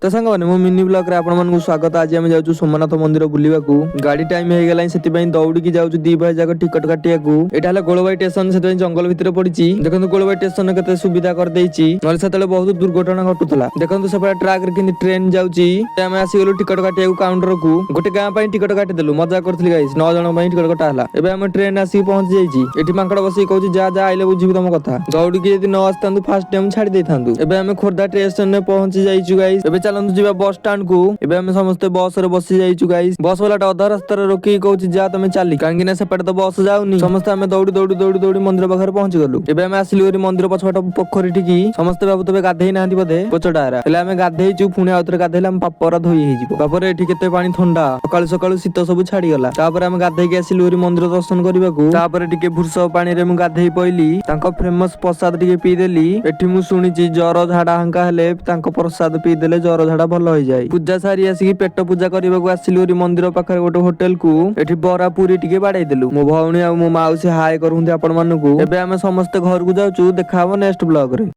तो सांग मैंने मो मिनी ब्लॉग रे आपण मानकु स्वागत। आज आम जाऊँ सोमनाथ मंदिर बुलिबाकू गाड़ी टाइम हो गला से दौड़ी जाऊँ दी भाई जाक टिकट काटिया एटा गोलबाई स्टेशन से जंगल भितर पड़ी देखो गोलबाई स्टेशन के सुविधा कर ना बहुत दुर्घटना घटुला। देखो से ट्राक रे ट्रेन जाऊँगी आसीगलु टिकट काटिया काउंटर को गोटे गाँव टिकट काटिदेलु मजा करी गाइस 9 जन टिकट कटा है। एवं ट्रेन आसिक पहुंची जाइए मांकड़ बस कहूँ जा जा आइले बुझी तुम कथा दौड़ी यदि न आसता फास्ट टाइम छाड़ी था। खोर्धा स्टेशन में पहुंची जाइए गाइस। चलतु जी बस स्टाण्ड को एवं समस्ते बस रे बसी जाइछु गाइस। बस वाला अधा रास्ता रोकी कहूँ जा तुम चली कहीं सेपटे तो बस जाऊनी समस्त आम दौड़ी दौड़ी दौड़ी दौड़ी मंदिर पाखे पहुंची गलु। एवं आसिलु मंदिर पछपट पोखरी टिकी समस्ते बाबू तबे गाधे ना बोधे पोचटारा आम गाधेचु पुणी आउे गाधेले आम पापरा धोई होपर एठी केते पानी ठंडा सकाळु सकाळु शीत सब छाड़ी गला। आम गाधेकी आसिलु मंदिर दर्शन करने टिके भूष पानी रे मु गाधेई पइली फेमस प्रसाद टिके पीदेली। एठी मु सुनिची जर झाड़ा हांका हेले प्रसाद पीदेले जर झाड़ा भल हो जाए। पूजा सारी आसिक पेट पूजा करने को आसिलु मंदिर पाखे गोटे होटेल को एठी बरा पूरी टिके बाड़ाई देलु। मो भौणी आ मो माउसी हाय करूंती आपण मानकू। एबे आमे समस्त घर को जाउछु देखा नेक्स्ट ब्लॉग रे।